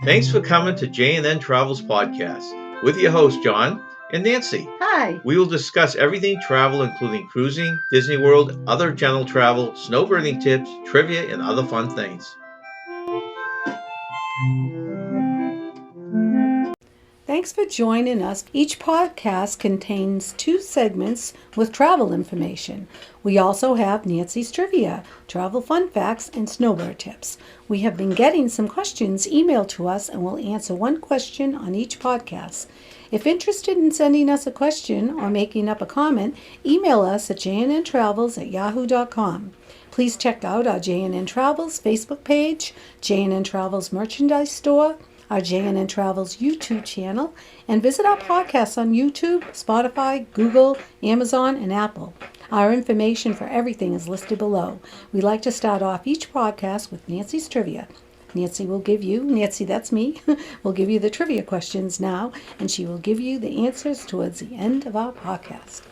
Thanks for coming to J&N Travels Podcast with your hosts, John and Nancy. Hi. We will discuss everything travel, including cruising, Disney World, other general travel, snowbirding tips, trivia, and other fun things. Thanks for joining us. Each podcast contains 2 segments with travel information. We also have Nancy's Trivia, travel fun facts, and snowbird tips. We have been getting some questions emailed to us and will answer one question on each podcast. If interested in sending us a question or making up a comment, email us at j&ntravels@yahoo.com. Please check out our J&N Travels Facebook page, J&N Travels merchandise store, our J&N Travels YouTube channel, and visit our podcasts on YouTube, Spotify, Google, Amazon, and Apple. Our information for everything is listed below. We like to start off each podcast with Nancy's Trivia. Nancy, that's me, will give you the trivia questions now, and she will give you the answers towards the end of our podcast.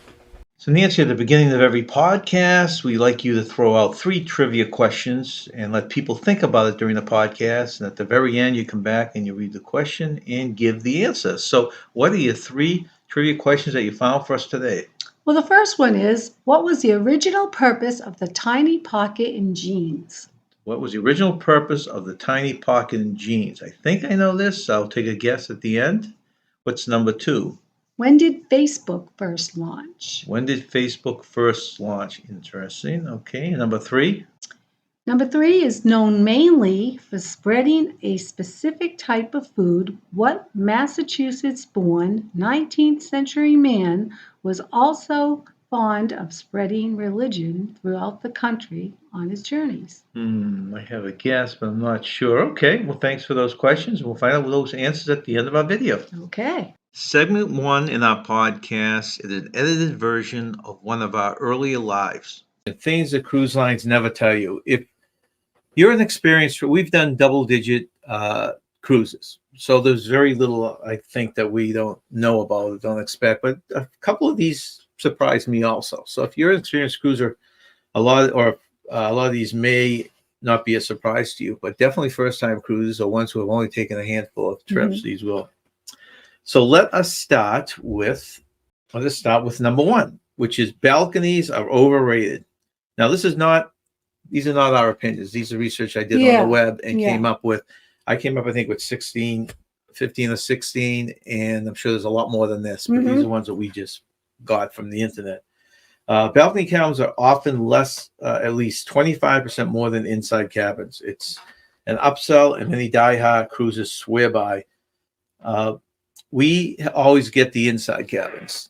So, Nancy, at the beginning of every podcast, we like you to throw out 3 trivia questions and let people think about it during the podcast. And at the very end, you come back and you read the question and give the answer. So, what are your 3 trivia questions that you found for us today? Well, the first one is, what was the original purpose of the tiny pocket in jeans? What was the original purpose of the tiny pocket in jeans? I think I know this. I'll take a guess at the end. What's number 2? When did Facebook first launch? When did Facebook first launch? Interesting. Okay. Number 3? Number 3 is known mainly for spreading a specific type of food. What Massachusetts-born 19th century man was also fond of spreading religion throughout the country on his journeys? I have a guess, but I'm not sure. Okay. Well, thanks for those questions. We'll find out those answers at the end of our video. Okay. Segment 1 in our podcast is an edited version of one of our earlier lives. The things that cruise lines never tell you. If you're an experienced, we've done double-digit cruises, so there's very little, I think, that we don't know about or don't expect. But a couple of these surprised me also. So if you're an experienced cruiser, a lot of these may not be a surprise to you, but definitely first-time cruises or ones who have only taken a handful of trips. These will. So let us start with number 1, which is balconies are overrated. Now, these are not our opinions. These are research I did on the web and came up with. I came up, I think, with 15 or 16, and I'm sure there's a lot more than this, but these are ones that we just got from the internet. Balcony cabins are often less, at least 25% more than inside cabins. It's an upsell, and many diehard cruisers swear by. We always get the inside cabins.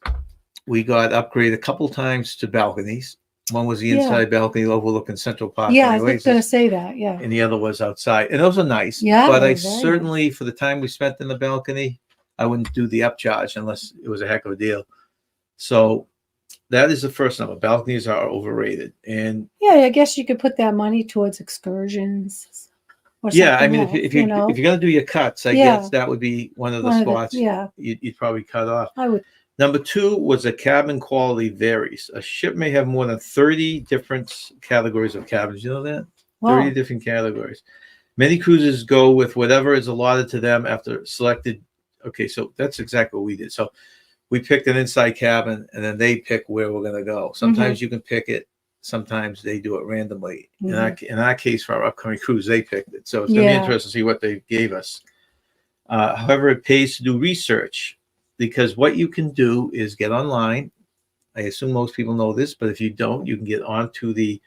We got upgraded a couple times to balconies. One was the inside balcony overlooking Central Park. Yeah, I was going to say that, yeah. And the other was outside. And those are nice. Yeah, but I certainly, for the time we spent in the balcony, I wouldn't do the upcharge unless it was a heck of a deal. So that is the first number. Balconies are overrated. And yeah, I guess you could put that money towards excursions. Yeah, I mean, if you're going to do your cuts, I guess that would be one of the spots you'd probably cut off. I would. Number 2 was a cabin quality varies. A ship may have more than 30 different categories of cabins. You know that? Wow. 30 different categories. Many cruises go with whatever is allotted to them after selected. Okay, so that's exactly what we did. So we picked an inside cabin, and then they pick where we're going to go. Sometimes you can pick it. Sometimes they do it randomly. In our case, for our upcoming cruise, they picked it. So it's going to be interesting to see what they gave us. However, it pays to do research, because what you can do is get online. I assume most people know this, but if you don't, you can get onto the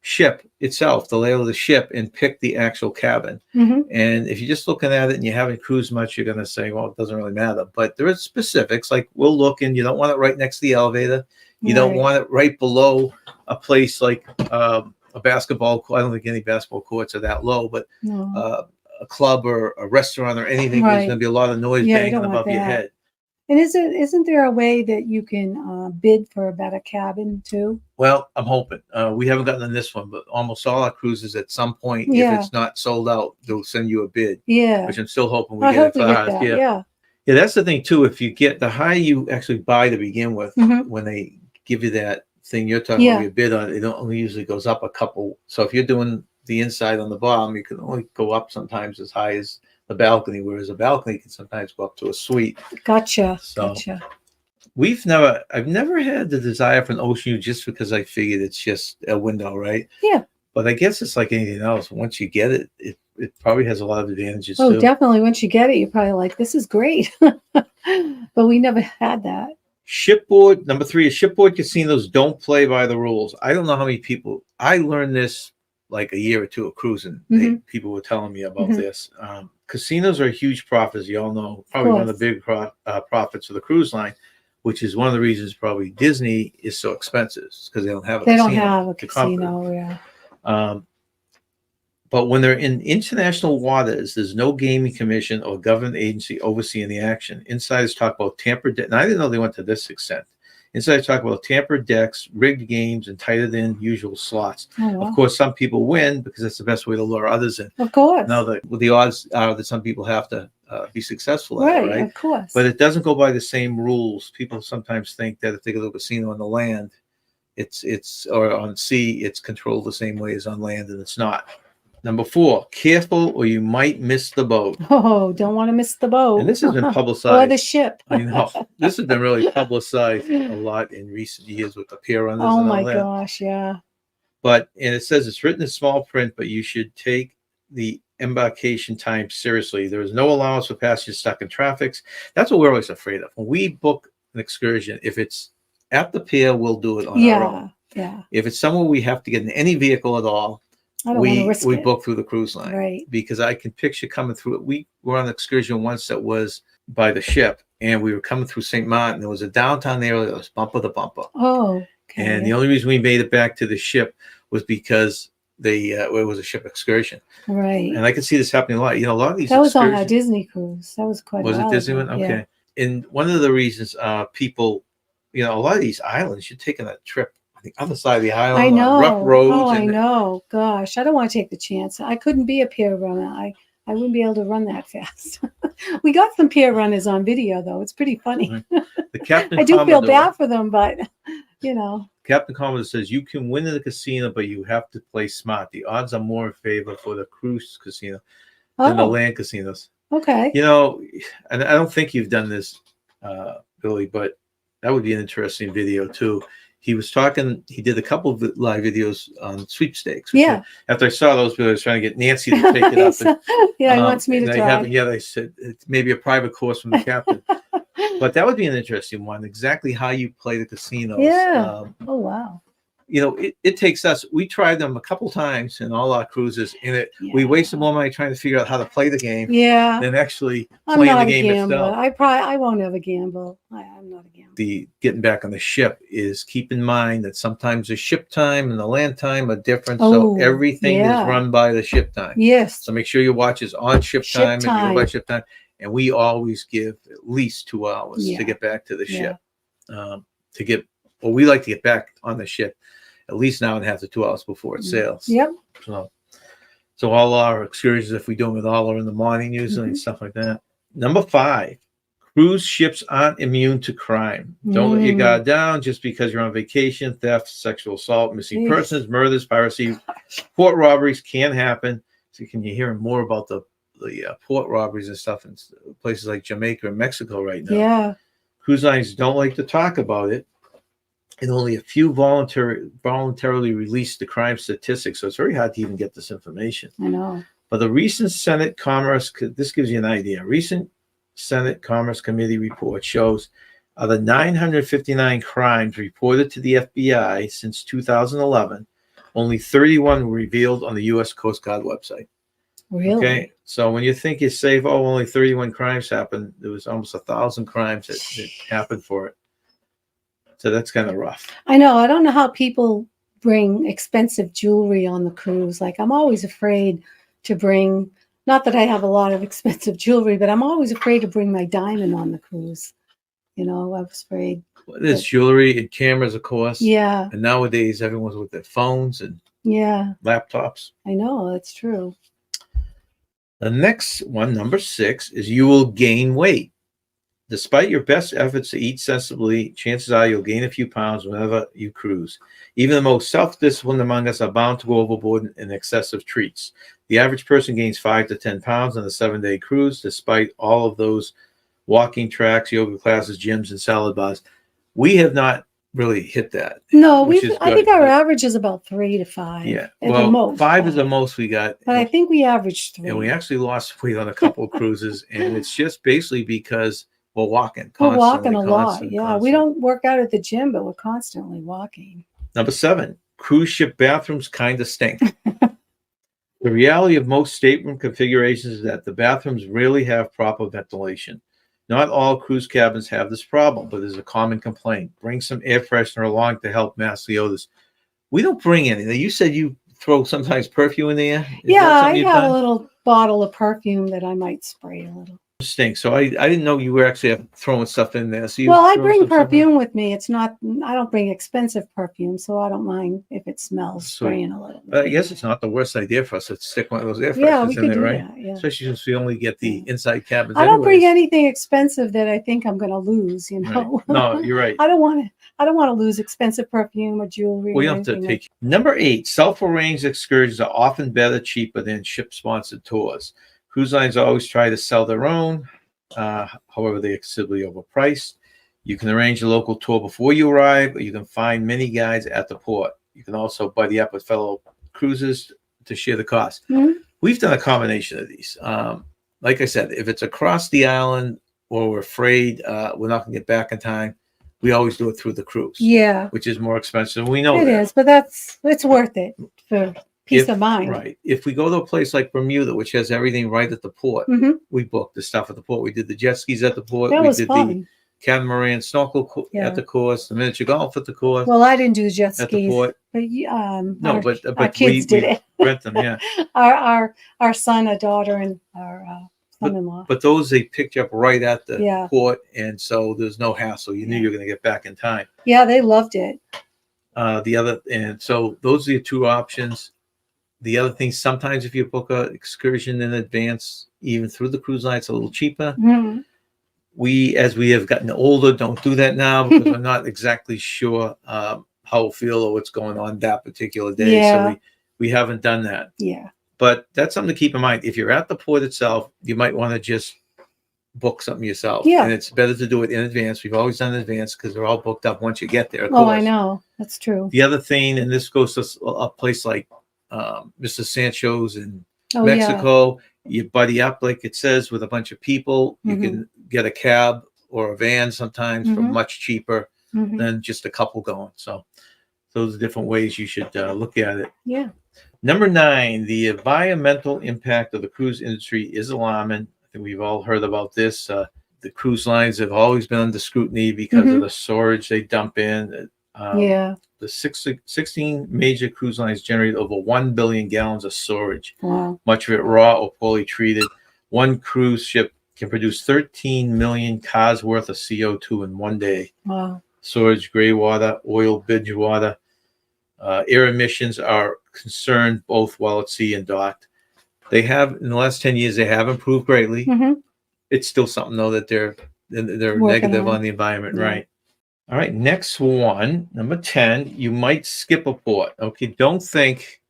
ship itself, the layout of the ship, and pick the actual cabin. And if you're just looking at it and you haven't cruised much, you're going to say, well, it doesn't really matter. But there are specifics, like we'll look, and you don't want it right next to the elevator. You don't want it right below a place like a basketball court. I don't think any basketball courts are that low, but a club or a restaurant or anything, there's going to be a lot of noise banging above your head. And isn't there a way that you can bid for a better cabin too? Well, I'm hoping. We haven't gotten on this one, but almost all our cruises at some point, if it's not sold out, they'll send you a bid. Yeah. Which I'm still hoping we get it for ours. Yeah, that's the thing too. If you get the higher you actually buy to begin with, when they give you that thing you're talking about, your bid on it, it only usually goes up a couple. So if you're doing the inside on the bottom, you can only go up sometimes as high as the balcony, whereas a balcony can sometimes go up to a suite. Gotcha. So Gotcha. I've never had the desire for an ocean view just because I figured it's just a window, right? Yeah. But I guess it's like anything else. Once you get it, it probably has a lot of advantages Oh, too. definitely. Once you get it, you're probably like, this is great. But we never had that. Shipboard, number 3 is shipboard casinos don't play by the rules. I don't know how many people, I learned this like a year or two of cruising. People were telling me about this. Casinos are a huge profit, as you all know, probably one of the big profits of the cruise line, which is one of the reasons probably Disney is so expensive, because they don't have a casino. They don't have a casino, yeah. But when they're in international waters, there's no gaming commission or government agency overseeing the action. Insiders talk about tampered decks, and I didn't know they went to this extent. Insiders talk about tampered decks, rigged games, and tighter than usual slots. Oh, wow. Of course, some people win because that's the best way to lure others in. Of course. Now, the odds are that some people have to be successful at it, right? Of course. But it doesn't go by the same rules. People sometimes think that if they go to a casino on the land, it's or on sea, it's controlled the same way as on land, and it's not. Number 4, careful or you might miss the boat. Oh, don't want to miss the boat. And this has been publicized. Or the ship. I know. This has been really publicized a lot in recent years with the pier runners Oh and all my that. gosh, yeah. And it says it's written in small print, but you should take the embarkation time seriously. There is no allowance for passengers stuck in traffic. That's what we're always afraid of. When we book an excursion, if it's at the pier, we'll do it on our own. Yeah. If it's somewhere we have to get in any vehicle at all, we book through the cruise line, right? Because I can picture coming through it. We were on an excursion once that was by the ship, and we were coming through St. Martin. There was a downtown area that was bumper to bumper. Oh, okay. And the only reason we made it back to the ship was because it was a ship excursion, right? And I could see this happening a lot. You know, a lot of these. That was on a Disney cruise. That was quite. Was it Disney one? Okay. Yeah. And one of the reasons people, a lot of these islands, you're taking a trip the other side of the island. I know. Rough roads. Oh, I know. Gosh, I don't want to take the chance. I couldn't be a pier runner. I wouldn't be able to run that fast. We got some pier runners on video, though. It's pretty funny. The Captain I do feel bad for them, but, Captain Commodore says, you can win in the casino, but you have to play smart. The odds are more in favor for the cruise casino than the land casinos. Okay. And I don't think you've done this, Billy, but that would be an interesting video, too. He did a couple of live videos on sweepstakes. Yeah. After I saw those videos, I was trying to get Nancy to take it up. He wants me to try. They said it's maybe a private course from the captain. But that would be an interesting one, exactly how you play the casinos. Yeah. Oh, wow. It takes us, we tried them a couple times in all our cruises, and we wasted more money trying to figure out how to play the game than actually playing the game itself. I won't ever gamble. I'm not a gambler. The getting back on the ship is keep in mind that sometimes the ship time and the land time are different. So everything is run by the ship time. Yes. So make sure your watch is on ship time and you go by ship time. And we always give at least 2 hours to get back to the ship. We like to get back on the ship at least an hour and a half to 2 hours before it sails. Yep. So all our excursions, if we do them at all, are in the morning usually and stuff like that. Number 5, cruise ships aren't immune to crime. Don't let your guard down just because you're on vacation. Theft, sexual assault, missing persons, murders, piracy, port robberies can happen. So you're hearing more about the port robberies and stuff in places like Jamaica and Mexico right now. Yeah. Cruise lines don't like to talk about it. And only a few voluntarily release the crime statistics. So it's very hard to even get this information. I know. But the recent Senate Commerce, this gives you an idea. Recent Senate Commerce Committee report shows of the 959 crimes reported to the FBI since 2011, only 31 were revealed on the U.S. Coast Guard website. Really? Okay. So when you think you're safe, only 31 crimes happened. There was almost 1,000 crimes that happened for it. So that's kind of rough. I know. I don't know how people bring expensive jewelry on the cruise. Like, I'm always afraid to bring, not that I have a lot of expensive jewelry, but I'm always afraid to bring my diamond on the cruise. I was afraid. Well, there's jewelry and cameras, of course. Yeah. And nowadays, everyone's with their phones and laptops. I know. That's true. The next one, number 6, is you will gain weight. Despite your best efforts to eat sensibly, chances are you'll gain a few pounds whenever you cruise. Even the most self-disciplined among us are bound to go overboard in excessive treats. The average person gains 5 to 10 pounds on a 7-day cruise, despite all of those walking tracks, yoga classes, gyms, and salad bars. We have not really hit that. No, which is I think good. our average is about 3 to 5. Yeah. At the Well, most, 5 is the most we got. But I think we averaged 3. And we actually lost weight on a couple of cruises, and it's just basically because we're walking We're constantly. walking a lot. Yeah, we don't work out at the gym, but we're constantly walking. Number 7, cruise ship bathrooms kind of stink. The reality of most stateroom configurations is that the bathrooms rarely have proper ventilation. Not all cruise cabins have this problem, but there's a common complaint. Bring some air freshener along to help mask the odors. We don't bring anything. You said you throw sometimes perfume in there. I have a little bottle of perfume that I might spray a little. Stink. So I didn't know you were actually throwing stuff in there. So I bring perfume with me. It's not, I don't bring expensive perfume, so I don't mind if it smells spraying a little bit. I guess it's not the worst idea for us to stick one of those air fresheners we could in there, do right? that, yeah. Especially since we only get the inside cabins. I don't bring anything expensive that I think I'm going to lose, you know. Right. No, you're right. I don't want to lose expensive perfume or jewelry. Well, you have to take Number 8, self-arranged excursions are often better, cheaper than ship-sponsored tours. Cruise lines always try to sell their own. However, they are considerably overpriced. You can arrange a local tour before you arrive, or you can find many guides at the port. You can also buddy up with fellow cruisers to share the cost. Mm-hmm. We've done a combination of these. Like I said, if it's across the island or we're afraid we're not going to get back in time, we always do it through the cruise. Yeah. Which is more expensive. We know it is, but it's worth it for peace of mind. Right. If we go to a place like Bermuda, which has everything right at the port, we booked the stuff at the port. We did the jet skis at the port. That was fun. The catamaran snorkel at the course, the miniature golf at the course. Well, I didn't do jet skis at the port. But our kids did it. Rent them, yeah. our son, a daughter, and our son-in-law. But those they picked you up right at the port, and so there's no hassle. You knew you were going to get back in time. Yeah, they loved it. So those are your 2 options. The other thing, sometimes if you book an excursion in advance, even through the cruise line, it's a little cheaper. Mm-hmm. We, as we have gotten older, don't do that now because we're not exactly sure how we'll feel or what's going on that particular day. Yeah. So we haven't done that. Yeah. But that's something to keep in mind. If you're at the port itself, you might want to just book something yourself. Yeah. And it's better to do it in advance. We've always done it in advance because they're all booked up once you get there. Oh, I know. That's true. The other thing, and this goes to a place like Mr. Sancho's in Mexico, you buddy up, like it says, with a bunch of people. You can get a cab or a van sometimes for much cheaper than just a couple going. So those are different ways you should look at it. Yeah. Number 9, the environmental impact of the cruise industry is alarming. I think we've all heard about this. The cruise lines have always been under scrutiny because of the storage they dump in. The 16 major cruise lines generate over 1 billion gallons of storage. Wow. Much of it raw or poorly treated. One cruise ship can produce 13 million cars worth of CO2 in one day. Wow. Storage, gray water, oil, bilge water. Air emissions are concerned both while at sea and docked. They have, in the last 10 years, they have improved greatly. It's still something, though, that they're negative on the environment, right? All right, next one, number 10, you might skip a port. Okay, don't think.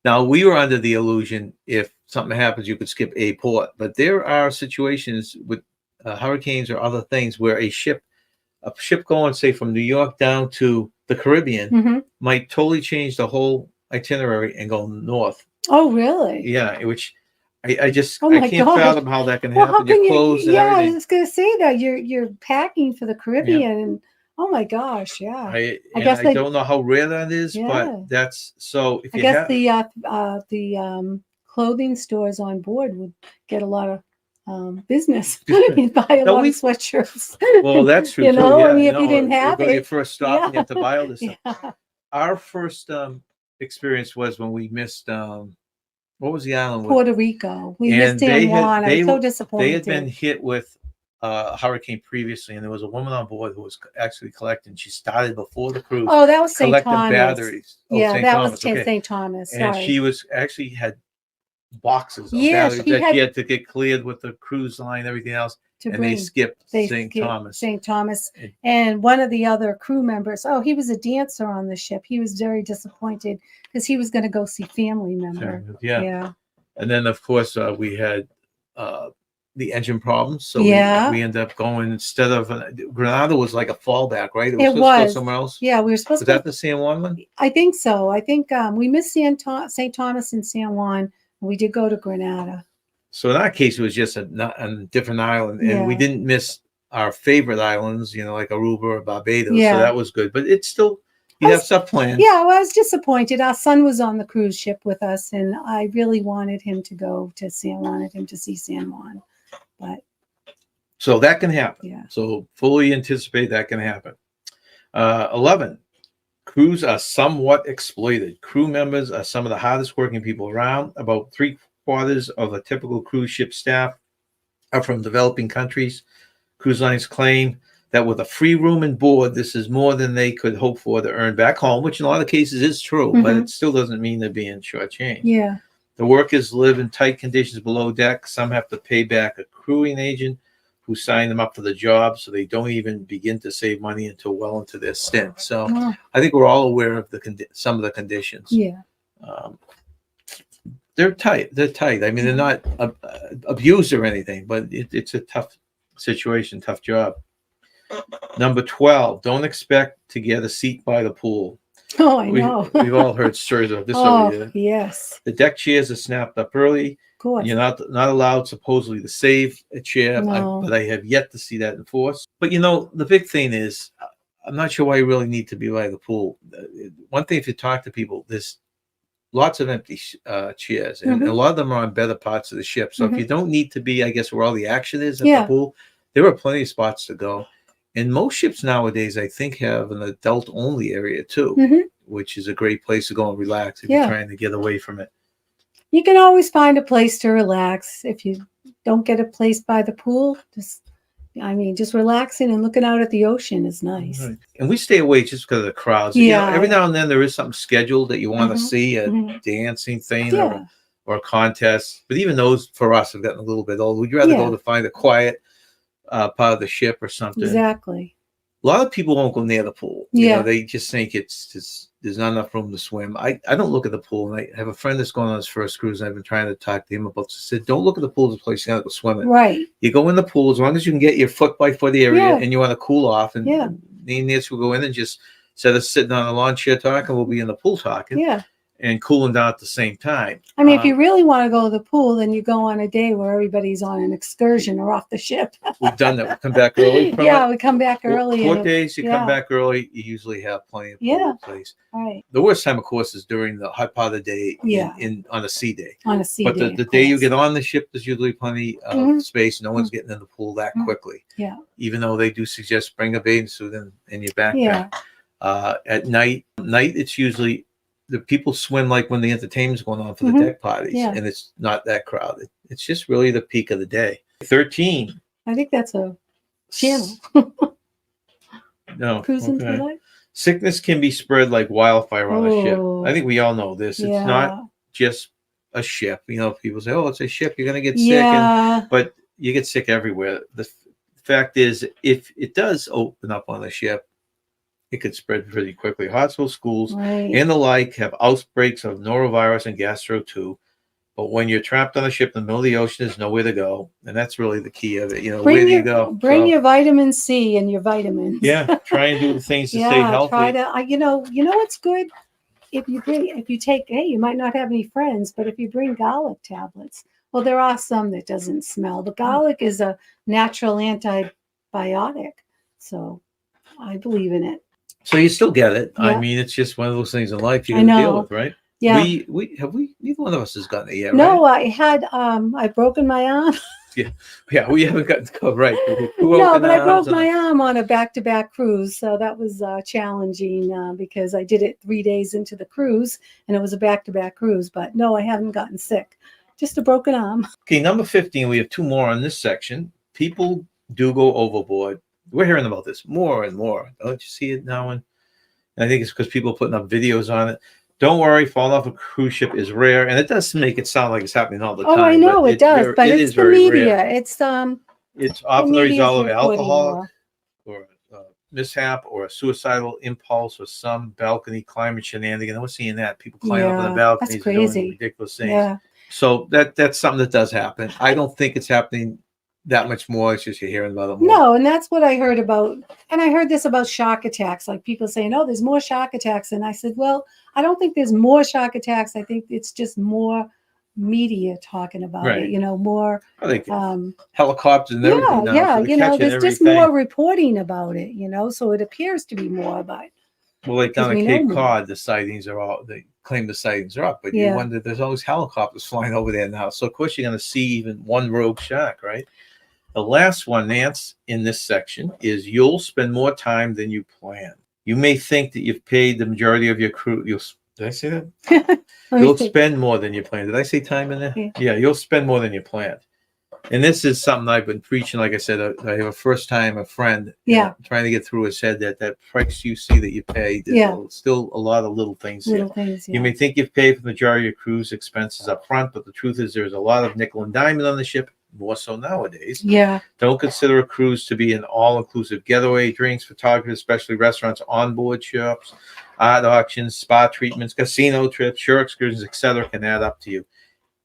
Now, we were under the illusion if something happens, you could skip a port. But there are situations with hurricanes or other things where a ship going, say, from New York down to the Caribbean might totally change the whole itinerary and go north. Oh, really? Yeah, which I can't fathom how that can happen. You're closed and everything. I was going to say that you're packing for the Caribbean and oh my gosh, yeah. I don't know how rare that is, but that's so. If I guess the clothing stores on board would get a lot of business. You'd buy a lot of sweatshirts. Well, that's true. You know, too. I mean, if you didn't have it, your first stop, and you have to buy all this stuff. Our first experience was when we missed. What was the island? Puerto Rico. We missed San Juan. I was so disappointed. They had been hit with a hurricane previously, and there was a woman on board who was actually collecting. She started before the cruise. Oh, that was St. Thomas. Batteries. That was St. Thomas. And she was actually had boxes of batteries that she had to get cleared with the cruise line and everything else. to and bring. they skipped They St. skipped Thomas. St. Thomas. And- And one of the other crew members, he was a dancer on the ship. He was very disappointed because he was going to go see family member. Yeah. Yeah. And then, of course, we had the engine problems. So Yeah. we ended up going, instead of Granada was like a fallback, right? It supposed to go was. somewhere else. Yeah, we were supposed Was to. that the San Juan one? I think so. I think we missed St. Thomas and San Juan. We did go to Granada. So in our case, it was just a different island, and we Yeah. didn't miss our favorite islands, like Aruba or Barbados. Yeah. So that was good. But it's still, you have stuff planned. Yeah, well, I was disappointed. Our son was on the cruise ship with us, and I really wanted him to go to wanted him to see San Juan. But so that can happen. Yeah. So fully anticipate that can happen. 11, crews are somewhat exploited. Crew members are some of the hardest working people around. About 3/4 of a typical cruise ship staff are from developing countries. Cruise lines claim that with a free room and board, this is more than they could hope for to earn back home, which in a lot of cases is true, but it still doesn't mean they're being shortchanged. Yeah. The workers live in tight conditions below deck. Some have to pay back a crewing agent who signed them up for the job, so they don't even begin to save money until well into their stint. So I think we're all aware of some of the conditions. Yeah. They're tight. They're tight. I mean, they're not abused or anything, but it's a tough situation, tough job. Number 12, don't expect to get a seat by the pool. Oh, I know. We've all heard stories of this Oh, over here. yes. The deck chairs are snapped up early. Of course. You're not allowed supposedly to save a chair, No. but I have yet to see that enforced. But the big thing is, I'm not sure why you really need to be by the pool. One thing, if you talk to people, there's lots of empty chairs, and a lot of them are on better parts of the ship. So if you don't need to be, I guess, where all the action is at the pool, there are plenty of spots to go. And most ships nowadays, I think, have an adult-only area too, which is a great place to go and relax if you're trying to get away from it. You can always find a place to relax. If you don't get a place by the pool, just relaxing and looking out at the ocean is nice. Right. And we stay away just because of the crowds. Yeah. Every now and then there is something scheduled that you want to see, a dancing thing or a contest. But even those, for us, have gotten a little bit old. We'd rather go to find a quiet part of the ship or something. Exactly. A lot of people won't go near the pool. They just think there's not enough room to swim. I don't look at the pool. And I have a friend that's going on his first cruise, and I've been trying to talk to him about this. I said, don't look at the pool as a place you got to go swimming. Right. You go in the pool as long as you can get your foot by foot area and you want to cool off. And me and Nancy will go in and just, instead of sitting on a lawn chair talking, we'll be in the pool talking. Yeah. And cooling down at the same time. I mean, if you really want to go to the pool, then you go on a day where everybody's on an excursion or off the ship. We've done that. We come back early. We come back early. 4 days, you come back early, you usually have plenty of pool in place. Right. The worst time, of course, is during the hot part of the day on a sea day. On a sea day. But the day you get on the ship, there's usually plenty of space. No one's getting in the pool that quickly. Yeah. Even though they do suggest bring a bathing suit in your backpack. At night, it's usually the people swim like when the entertainment's going on for the deck parties, and it's not that crowded. It's just really the peak of the day. 13. I think that's a channel. No. Cruising through life. Sickness can be spread like wildfire on a ship. I think we all know this. It's not just a ship. People say, "Oh, it's a ship. You're going to get sick," but you get sick everywhere. The fact is, if it does open up on the ship, it could spread pretty quickly. Hospitals, schools, and the like have outbreaks of norovirus and gastro too. But when you're trapped on a ship in the middle of the ocean, there's nowhere to go, and that's really the key of it. Where do you go? Bring your vitamin C and your vitamins. Yeah, try and do the things to stay healthy. Try to. You know what's good if you take. Hey, you might not have any friends, but if you bring garlic tablets, well, there are some that doesn't smell, but garlic is a natural antibiotic, so I believe in it. So you still get it. I mean, it's just one of those things in life you got to deal with, right? Yeah. Neither one of us has gotten it yet, no, right? I had I've broken my arm. Yeah, we haven't gotten to right. No, but I broke my arm on a back-to-back cruise, so that was challenging because I did it 3 days into the cruise, and it was a back-to-back cruise. But no, I haven't gotten sick, just a broken arm. Okay, number 15. We have 2 more on this section. People do go overboard. We're hearing about this more and more. Don't you see it now? And I think it's because people are putting up videos on it. Don't worry, falling off a cruise ship is rare, and it does make it sound like it's happening all the time. Oh, I know it does, but it's the media. Rare. It's it's The often the media is result of reporting alcoholic more. or mishap or a suicidal impulse or some balcony climbing shenanigan. We're seeing that people climbing up on the Yeah, that's balconies and doing crazy. ridiculous things. Yeah. So that's something that does happen. I don't think it's happening that much more. It's just you're hearing about it more. No, and that's what I heard about. And I heard this about shark attacks, like people saying, oh, there's more shark attacks. And I said, well, I don't think there's more shark attacks. I think it's just more media talking about Right. it, you know, more. I think helicopters and everything now. Yeah, so they're you know, catching there's just everything. more reporting about it, you know, so it appears to be more, but Well, like down because at we know Cape more. Cod, the sightings are all, they claim the sightings are up, but you Yeah. wonder, there's always helicopters flying over there now. So, of course, you're going to see even one rogue shark, right? The last one, Nance, in this section is you'll spend more time than you plan. You may think that you've paid the majority of your cruise. Did I say that? You'll spend more than you planned. Did I say time in there? Yeah, you'll spend more than you planned. And this is something I've been preaching. Like I said, I have a first time a friend trying to get through his head that price you see that you pay, there's still a lot of little things here. You may think you've paid for the majority of your cruise expenses up front, but the truth is there's a lot of nickel and diamond on the ship, more so nowadays. Yeah. Don't consider a cruise to be an all-inclusive getaway. Drinks, photography, especially restaurants, onboard shops, art auctions, spa treatments, casino trips, shore excursions, etc. can add up to you.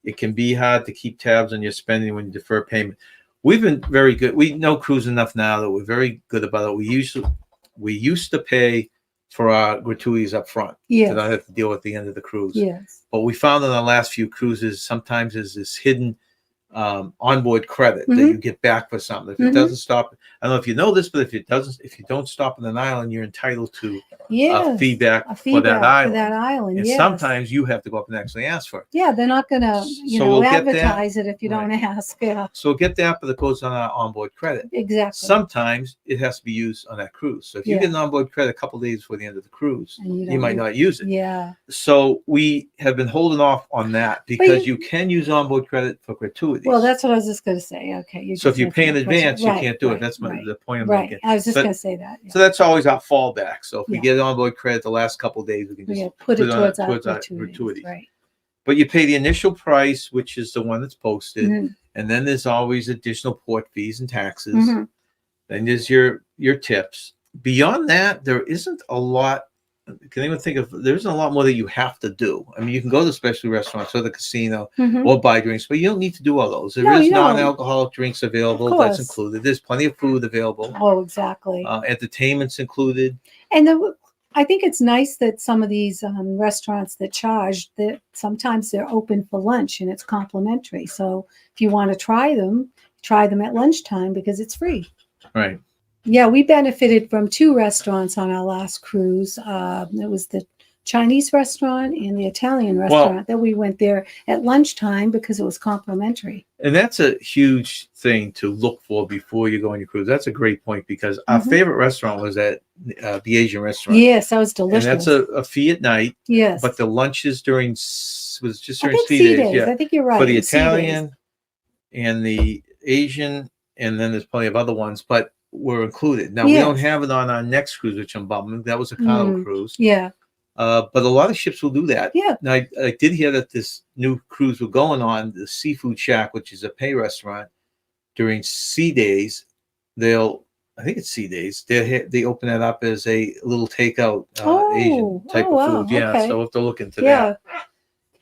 It can be hard to keep tabs on your spending when you defer payment. We've been very good. We know cruise enough now that we're very good about it. We used to pay for our gratuities up front to not have to deal with the end of the cruise. Yes. But we found on our last few cruises, sometimes there's this hidden onboard credit that you get back for something. If it doesn't stop, I don't know if you know this, but if you don't stop on an island, you're entitled to a feedback for that island. And sometimes you have to go up and actually ask for it. Yeah, they're not going to, we'll advertise it if you don't ask. Yeah. So get that, but it goes on our onboard credit. Exactly. Sometimes it has to be used on that cruise. So if you get an onboard credit a couple of days before the end of the cruise, you might not use it. Yeah. So we have been holding off on that because you can use onboard credit for gratuities. Well, that's what I was just going to say. Okay. So if you pay in advance, you can't do it. That's the point I'm making. I was just going to say that. Yeah. So that's always our fallback. So if we get onboard credit the last couple of days, we can just put it towards our gratuities. Right. But you pay the initial price, which is the one that's posted, and then there's always additional port fees and taxes. Then there's your tips. Beyond that, there isn't a lot. Can anyone think of? There isn't a lot more that you have to do. I mean, you can go to specialty restaurants or the casino or buy drinks, but you don't need to do all those. There is non-alcoholic drinks available. That's included. There's plenty of food available. Oh, exactly. Entertainment's included. And I think it's nice that some of these restaurants that charge, that sometimes they're open for lunch and it's complimentary. So if you want to try them at lunchtime because it's free. Right. Yeah, we benefited from 2 restaurants on our last cruise. It was the Chinese restaurant and the Italian restaurant that we went there at lunchtime because it was complimentary. And that's a huge thing to look for before you go on your cruise. That's a great point because our favorite restaurant was at the Asian restaurant. Yes, that was delicious. And that's a fee at night. Yes. But the lunches was just during sea days. Yeah. I think you're right. For the Italian and the Asian, and then there's plenty of other ones, but were included. Now, we don't have it on our next cruise, which I'm bumming. That was a Carnival cruise. Yeah. But a lot of ships will do that. Yeah. Now, I did hear that this new cruise we're going on, the Seafood Shack, which is a pay restaurant, during sea days, I think it's sea days, they open that up as a little takeout Asian type of food. Yeah, so we'll have to look into that.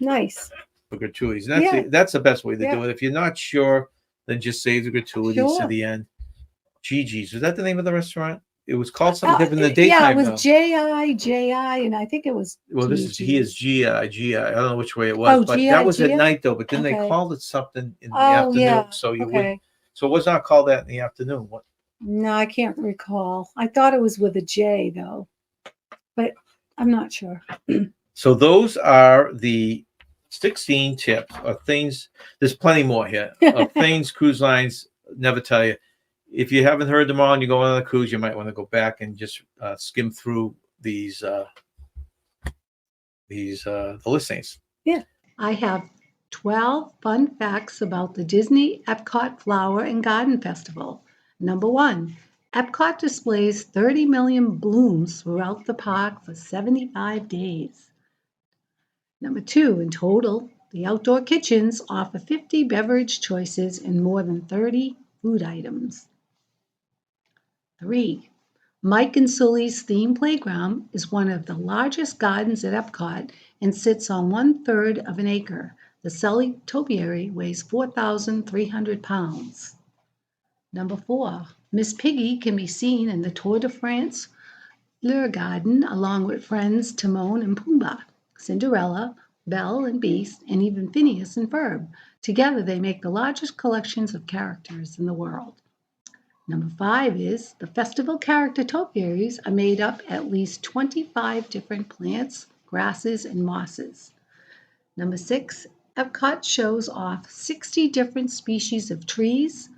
Nice. For gratuities. That's the best way to do it. If you're not sure, then just save the gratuities to the end. Gigi's, was that the name of the restaurant? It was called something different in the daytime. Yeah, it was J.I., and I think it was. Well, he is G.I. I don't know which way it was, but that was at night though. But then they called it something in the afternoon. Yeah. So so it was not called that in the afternoon. What? No, I can't recall. I thought it was with a J though, but I'm not sure. So those are the 16 tips of things. There's plenty more here of things cruise lines never tell you. If you haven't heard them all and you go on a cruise, you might want to go back and just skim through the listings. Yeah. I have 12 fun facts about the Disney EPCOT Flower and Garden Festival. Number 1, EPCOT displays 30 million blooms throughout the park for 75 days. Number 2, in total, the outdoor kitchens offer 50 beverage choices and more than 30 food items. 3. Mike and Sully's theme playground is one of the largest gardens at EPCOT and sits on 1/3 of an acre. The Sully topiary weighs 4,300 pounds. Number 4. Miss Piggy can be seen in the Tour de France Lure Garden along with friends Timon and Pumbaa, Cinderella, Belle and Beast, and even Phineas and Ferb. Together they make the largest collections of characters in the world. Number 5 is the festival character topiaries are made up at least 25 different plants, grasses, and mosses. Number 6, Epcot shows off 60 different species of trees,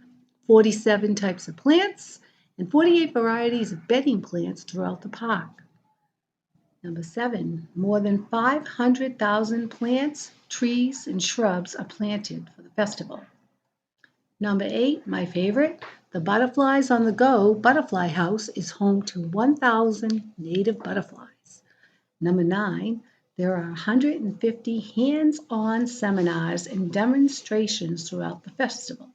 47 types of plants, and 48 varieties of bedding plants throughout the park. Number 7, more than 500,000 plants, trees, and shrubs are planted for the festival. Number 8, my favorite, the Butterflies on the Go Butterfly House is home to 1,000 native butterflies. Number 9, there are 150 hands-on seminars and demonstrations throughout the festival.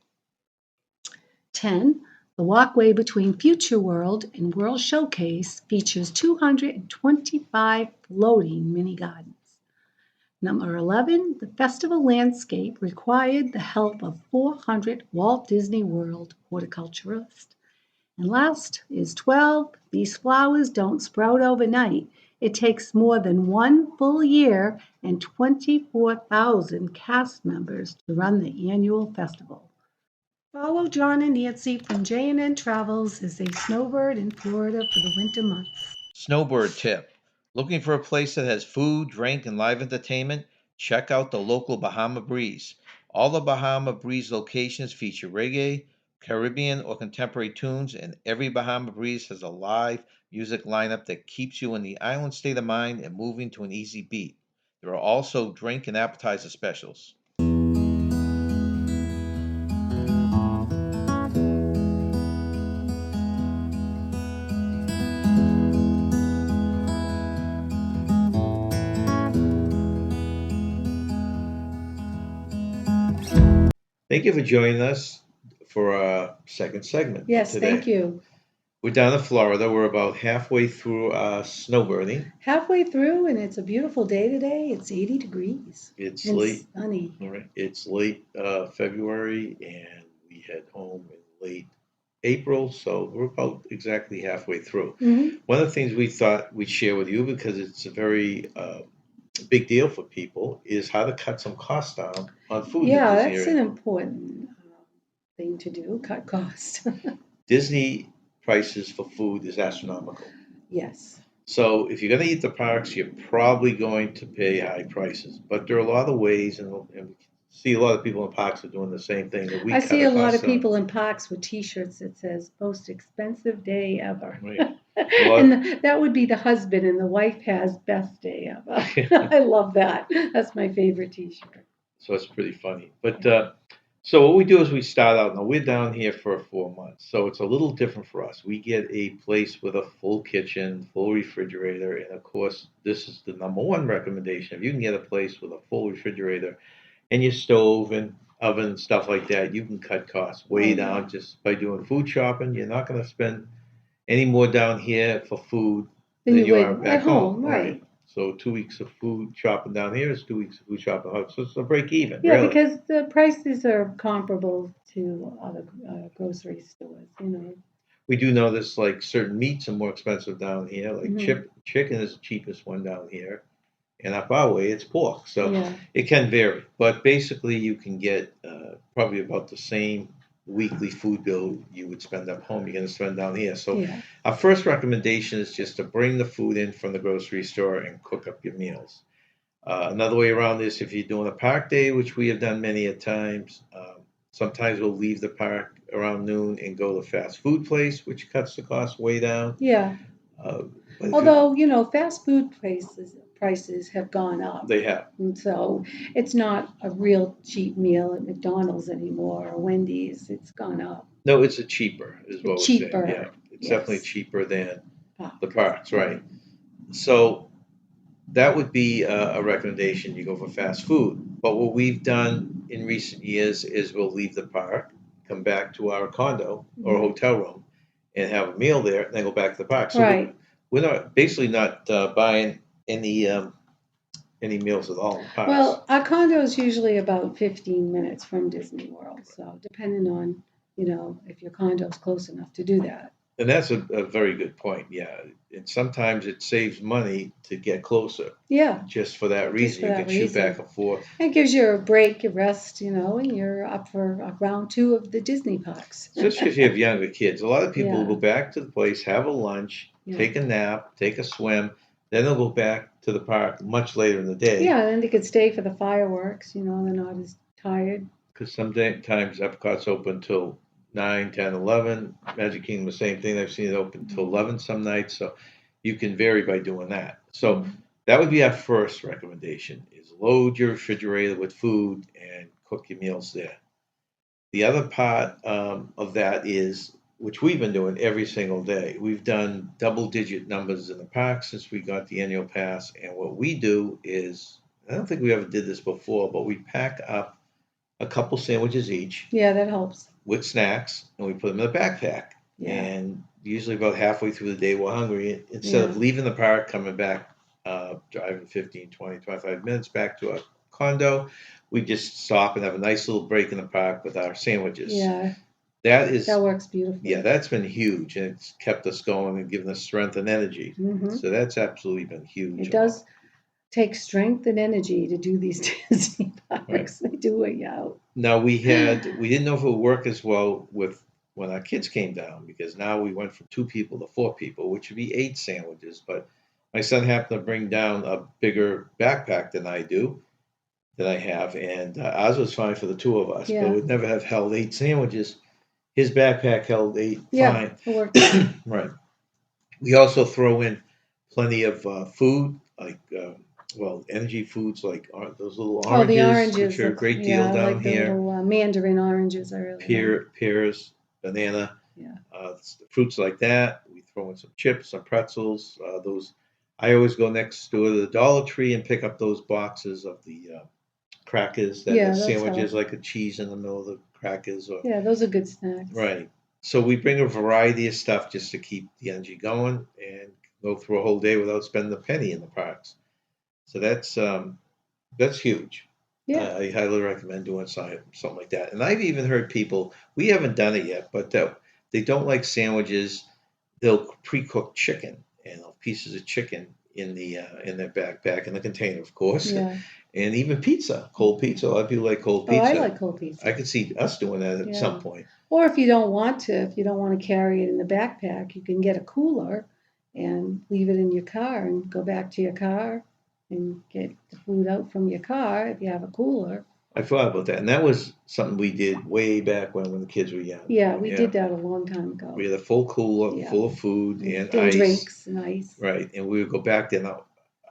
10, the walkway between Future World and World Showcase features 225 floating mini gardens. Number 11, the festival landscape required the help of 400 Walt Disney World horticulturists. And last is 12, these flowers don't sprout overnight. It takes more than 1 full year and 24,000 cast members to run the annual festival. Follow John and Nancy from J&N Travels as they snowbird in Florida for the winter months. Snowbird tip. Looking for a place that has food, drink, and live entertainment? Check out the local Bahama Breeze. All the Bahama Breeze locations feature reggae, Caribbean, or contemporary tunes, and every Bahama Breeze has a live music lineup that keeps you in the island state of mind and moving to an easy beat. There are also drink and appetizer specials. Thank you for joining us for our second segment. Yes, today. thank you. We're down in Florida. We're about halfway through snowbirding. Halfway through, and it's a beautiful day today. It's 80 degrees. It's and late. Sunny. All right. It's late February, and we head home in late April, so we're about exactly halfway through. Mm-hmm. One of the things we thought we'd share with you, because it's a very big deal for people, is how to cut some costs down on food. Yeah, that's an important thing to do, cut costs. Disney prices for food is astronomical. Yes. So if you're going to eat the parks, you're probably going to pay high prices. But there are a lot of ways, and we see a lot of people in parks are doing the same thing that we. I see a lot of people in parks with T-shirts that says "most expensive day ever." Right. And that would be the husband, and the wife has best day ever. I love that. That's my favorite T-shirt. So it's pretty funny. But so what we do is we start out. Now we're down here for 4 months, so it's a little different for us. We get a place with a full kitchen, full refrigerator, and of course, this is the number one recommendation. If you can get a place with a full refrigerator and your stove and oven and stuff like that, you can cut costs way down just by doing food shopping. You're not going to spend any more down here for food than you are back home. Right. So 2 weeks of food shopping down here is 2 weeks of food shopping home. So it's a break even. Yeah, really. Because the prices are comparable to other grocery stores, We do notice like certain meats are more expensive down here. Like Mhm. chicken is the cheapest one down here. And up our way, it's pork. So Yeah. it can vary. But basically, you can get probably about the same weekly food bill you would spend up home, you're going to spend down here. So Yeah. our first recommendation is just to bring the food in from the grocery store and cook up your meals. Another way around this, if you're doing a park day, which we have done many a times, sometimes we'll leave the park around noon and go to a fast food place, which cuts the cost way down. Yeah. But Although, fast food prices have gone up. they have. And so it's not a real cheap meal at McDonald's anymore or Wendy's. It's gone up. No, it's a cheaper, is what we're saying. Yeah, it's Yes. definitely cheaper than the parks, right? So that would be a recommendation. You go for fast food. But what we've done in recent years is we'll leave the park come back to our condo or hotel room and have a meal there, and then go back to the park. So Right. we're not basically not buying any meals at all in the parks. Well, our condo is usually about 15 minutes from Disney World, so depending on, if your condo is close enough to do that. And that's a very good point. Yeah, and sometimes it saves money to get closer. Yeah. Just for that reason, for you that can shoot reason. back and forth. It gives you a break, a rest, and you're up for round 2 of the Disney parks. Especially if you have younger kids. A lot of people will Yeah. go back to the place, have a lunch, Yeah. take a nap, take a swim, then they'll go back to the park much later in the day. Yeah, and then they could stay for the fireworks, they're not as tired. Because sometimes EPCOT's open till 9, 10, 11. Magic Kingdom, the same thing. I've seen it open till 11 some nights. So you can vary by doing that. So that would be our first recommendation, is load your refrigerator with food and cook your meals there. The other part of that is, which we've been doing every single day. We've done double-digit numbers in the park since we got the annual pass. And what we do is, I don't think we ever did this before, but we pack up a couple sandwiches each. Yeah, that helps. With snacks, and we put them in a backpack. Yeah. And usually about halfway through the day, we're hungry. Instead of leaving the park, coming back, driving 15, 20, 25 minutes back to our condo, we just stop and have a nice little break in the park with our sandwiches. Yeah. That works beautifully. Yeah, that's been huge, and it's kept us going and given us strength and energy. So that's absolutely been huge. It does take strength and energy to do these Disney parks. Right. They do wear you out. Now we didn't know if it would work as well with when our kids came down, because now we went from 2 people to 4 people, which would be 8 sandwiches. But my son happened to bring down a bigger backpack than I have, and ours was fine for the 2 of us. But we'd never have held 8 sandwiches. His backpack held 8 fine. It worked. Right. We also throw in plenty of food, like energy foods, like those little oranges, the oranges, which are a great deal down like here. The little mandarin oranges are really Pears, banana, fruits like that. We throw in some chips, some pretzels. I always go next door to the Dollar Tree and pick up those boxes of the crackers that have sandwiches, like a cheese in the middle of the crackers. Those are good snacks. Right. So we bring a variety of stuff just to keep the energy going and go through a whole day without spending a penny in the parks. So that's huge. Yeah. I highly recommend doing something like that. And I've even heard people, we haven't done it yet, but they don't like sandwiches. They'll pre-cook chicken and pieces of chicken in their backpack, in the container, of course. Yeah. And even pizza, cold pizza. A lot of people like cold pizza. I like cold pizza. I could see us doing that at some point. Or if you don't want to carry it in the backpack, you can get a cooler and leave it in your car and go back to your car and get the food out from your car if you have a cooler. I thought about that, and that was something we did way back when the kids were young. Yeah, we did that a long time ago. We had a full cooler full of food and ice. Drinks and ice. Right, and we would go back there. Now,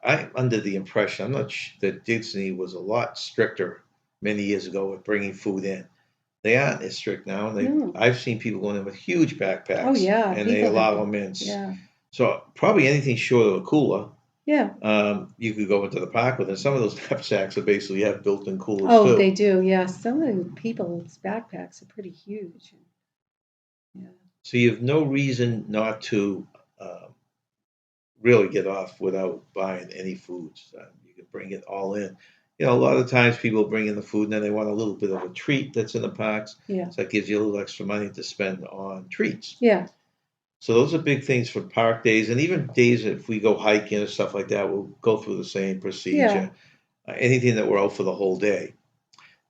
I'm under the impression, I'm not that Disney was a lot stricter many years ago with bringing food in. They aren't as strict now, and I've seen people going in with huge backpacks. Oh yeah, and they allow them in. Yeah. So probably anything short of a cooler. Yeah. You could go into the park with, and some of those knapsacks basically have built-in coolers too. Oh, they do. Yeah, some of the people's backpacks are pretty huge. Yeah. So you have no reason not to really get off without buying any foods. You can bring it all in. A lot of times people bring in the food and then they want a little bit of a treat that's in the parks. Yeah. So that gives you a little extra money to spend on treats. Yeah. So those are big things for park days, and even days if we go hiking or stuff like that, we'll go through the same procedure. Anything that we're out for the whole day.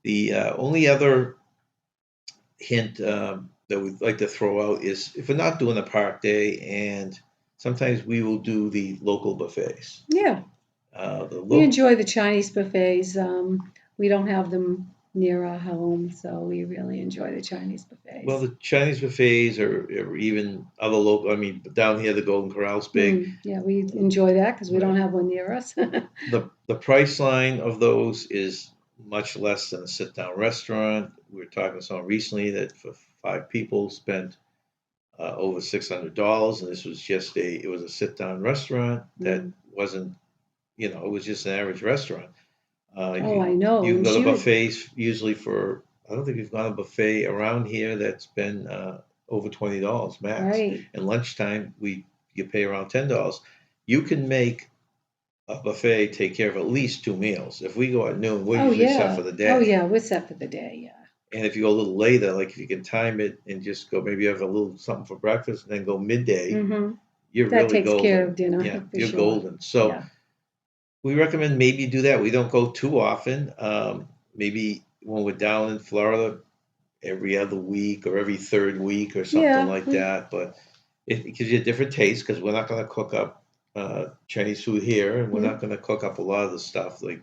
The only other hint that we'd like to throw out is if we're not doing a park day, and sometimes we will do the local buffets. Yeah. We enjoy the Chinese buffets. We don't have them near our home, so we really enjoy the Chinese buffets. Well, the Chinese buffets or even other local, down here, the Golden Corral's big. Yeah, we enjoy that because we don't have one near us. The price line of those is much less than a sit-down restaurant. We were talking to someone recently that for 5 people spent over $600, and this was just it was a sit-down restaurant that wasn't, it was just an average restaurant. I know. You can go to buffets usually for I don't think we've gone a buffet around here that's been over $20 max. Right. And lunchtime, you pay around $10. You can make a buffet take care of at least 2 meals. If we go at noon, we're Oh, usually set yeah. for the day. Oh, yeah, we're set for the day, yeah. And if you go a little later, like if you can time it and just go, maybe have a little something for breakfast and then go midday, you're That really takes golden. care of dinner, Yeah, for you're sure. golden. So Yeah. we recommend maybe do that. We don't go too often. Maybe when we're down in Florida, every other week or every third week or something Yeah, like that. But it gives you a different taste because we're not going to cook up Chinese food here, and we're not going to cook up a lot of the stuff. Like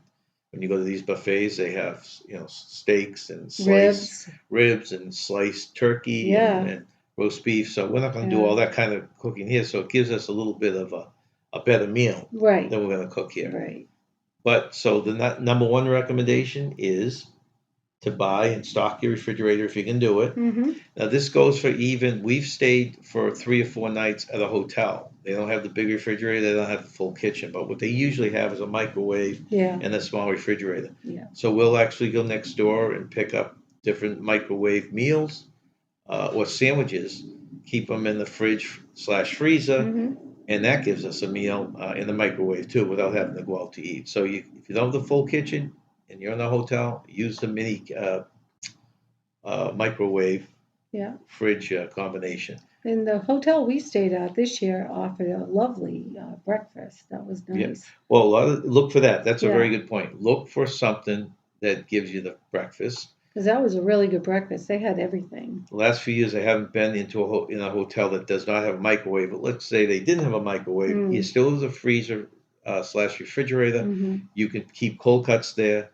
when you go to these buffets, they have steaks and sliced ribs and sliced turkey Yeah. and roast beef. So we're not going to do Yeah. all that kind of cooking here. So it gives us a little bit of a better meal Right. than we're going to cook here. Right. But so the number one recommendation is to buy and stock your refrigerator if you can do it. Now this goes for we've stayed for 3 or 4 nights at a hotel. They don't have the big refrigerator, they don't have the full kitchen, but what they usually have is a microwave and a small refrigerator. Yeah. So we'll actually go next door and pick up different microwave meals or sandwiches, keep them in the fridge/freezer, and that gives us a meal in the microwave too without having to go out to eat. So if you don't have the full kitchen, and you're in a hotel, use the mini microwave fridge combination. And the hotel we stayed at this year offered a lovely breakfast. That was nice. Yeah. Well, look for that. That's a very good point. Look for something that gives you the breakfast. Because that was a really good breakfast. They had everything. The last few years, I haven't been in a hotel that does not have a microwave. But let's say they didn't have a microwave. You still have a freezer / refrigerator. You can keep cold cuts there,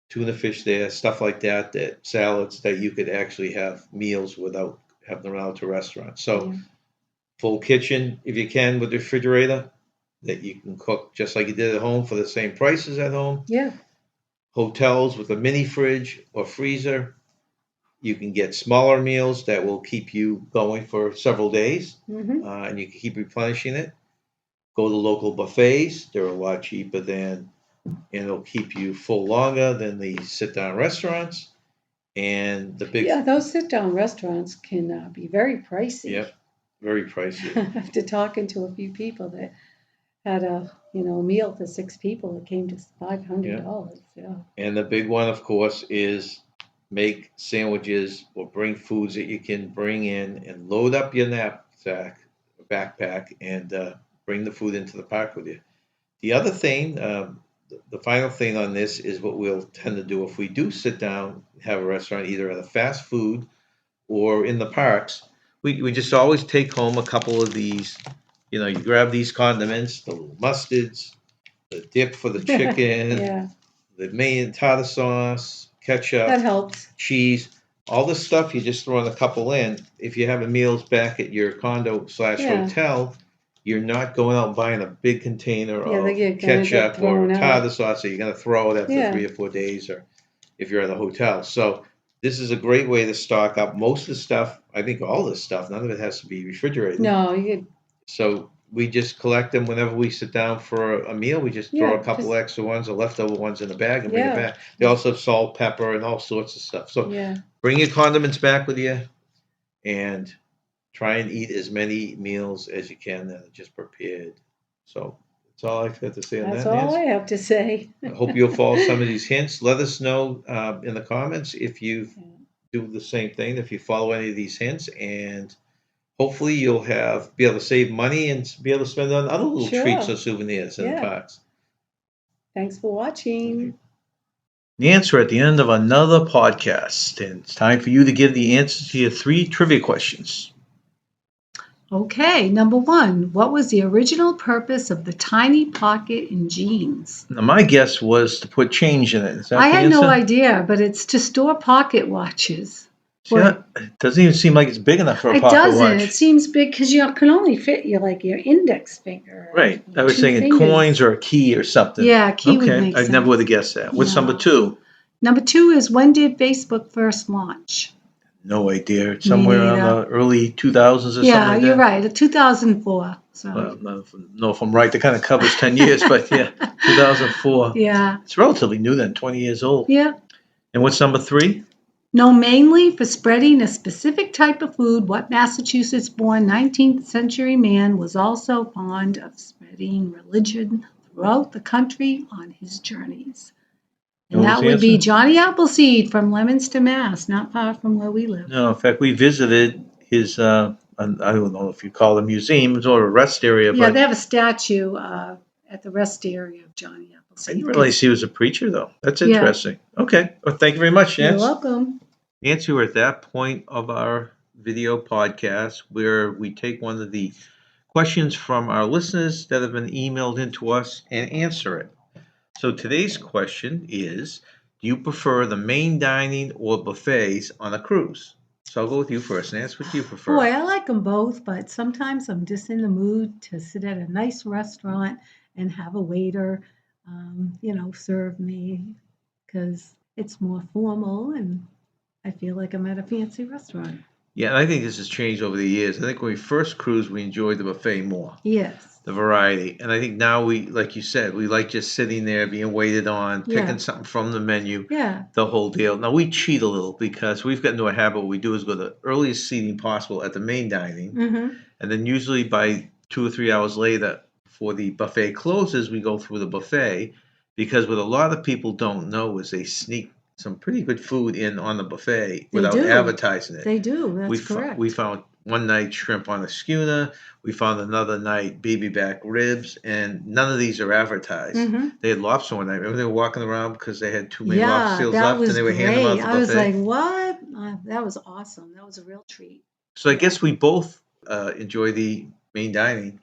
tuna fish there, stuff like that, salads that you could actually have meals without having to run out to restaurants. So full kitchen, if you can, with the refrigerator, that you can cook just like you did at home for the same price as at home. Yeah. Hotels with a mini fridge or freezer, you can get smaller meals that will keep you going for several days, and you can keep replenishing it. Go to local buffets. They're a lot cheaper and it'll keep you full longer than the sit-down restaurants. And those sit-down restaurants can be very pricey. Yep, very pricey. After talking to a few people that had a meal for 6 people, it came to $500. Yeah. And the big one, of course, is make sandwiches or bring foods that you can bring in and load up your knapsack, backpack, and bring the food into the park with you. The other thing, the final thing on this is what we'll tend to do if we do sit down, have a restaurant, either at a fast food or in the parks. We just always take home a couple of these. You grab these condiments, the little mustards, the dip for the chicken, the main tartar sauce, ketchup, that helps, cheese, all this stuff. You just throw in a couple in. If you're having meals back at your condo / hotel, you're not going out and buying a big container of ketchup or tartar sauce that you're going to throw it after 3 or 4 days, or if you're at a hotel. So this is a great way to stock up most of the stuff. I think all this stuff, none of it has to be refrigerated. No, so we just collect them whenever we sit down for a meal. We just throw a couple extra ones or leftover ones in the bag and bring it back. They also have salt, pepper, and all sorts of stuff. So bring your condiments back with you and try and eat as many meals as you can that are just prepared. So that's all I've got to say on that. That's all I have to say. I hope you'll follow some of these hints. Let us know in the comments if you do the same thing, if you follow any of these hints, and hopefully you'll be able to save money and be able to spend on other little treats or souvenirs in the parks. Thanks for watching. The answer at the end of another podcast, and it's time for you to give the answers to your 3 trivia questions. Okay, number 1. What was the original purpose of the tiny pocket in jeans? Now, my guess was to put change in it. Is that I the had answer? no idea, but it's to store pocket watches. See, it doesn't even seem like it's big enough for a pocket watch. It doesn't. It seems big because you can only fit your index finger. Right. I was thinking coins or a key or something. Yeah, a key would make sense. I never would have guessed that. What's number 2? Number 2 is, when did Facebook first launch? No idea. Somewhere around the early 2000s or something like that. Yeah, you're right. 2004. So. Well, I don't know if I'm right. That kind of covers 10 years, but 2004. Yeah. It's relatively new then, 20 years old. Yeah. And what's number 3? Known mainly for spreading a specific type of food, what Massachusetts-born 19th century man was also fond of spreading religion throughout the country on his journeys. And What was that the would be answer? Johnny Appleseed from Leominster, Mass., not far from where we live. No, in fact, we visited his, I don't know if you call it a museum, it's or a rest area, Yeah, but they have a statue at the rest area of Johnny I Appleseed. didn't realize he was a preacher, though. That's Yeah. interesting. Okay. Well, thank you very much, You're Nancy. welcome. Nancy, we're at that point of our video podcast where we take one of the questions from our listeners that have been emailed into us and answer it. So today's question is, do you prefer the main dining or buffets on a cruise? So I'll go with you first, Nancy. What do you prefer? Boy, I like them both, but sometimes I'm just in the mood to sit at a nice restaurant and have a waiter, serve me because it's more formal and I feel like I'm at a fancy restaurant. Yeah, and I think this has changed over the years. I think when we first cruised, we enjoyed the buffet more, Yes. the variety. And I think now we, like you said, we like just sitting there, being waited on, picking Yeah. something from the menu, Yeah. the whole deal. Now we cheat a little because we've gotten into a habit. What we do is go the earliest seating possible at the main dining, Mm-hmm. and then usually by 2 or 3 hours later, before the buffet closes, we go through the buffet because what a lot of people don't know is they sneak some pretty good food in on the buffet They without do. advertising it. They do. That's correct. We found one night shrimp on a schooner. We found another night baby back ribs, and none of these are advertised. Mm-hmm. They had lobster one night. Remember they were walking around because they had too many lobster Yeah, seals that left, and was they were handing them out great. the I was buffet. like, what? That was awesome. That was a real treat. So I guess we both enjoy the main dining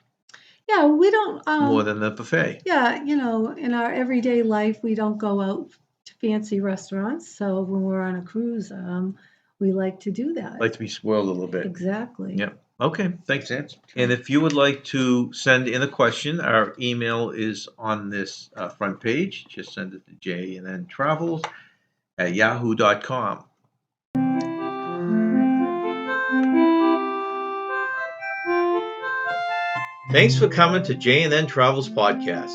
Yeah, we don't. more than the buffet. Yeah, in our everyday life, we don't go out to fancy restaurants. So when we're on a cruise, we like to do that. Like to be spoiled a little bit. Exactly. Yep. Okay. Thanks, Nancy. And if you would like to send in a question, our email is on this front page. Just send it to j&ntravels at yahoo.com. Thanks for coming to J&N Travels Podcast.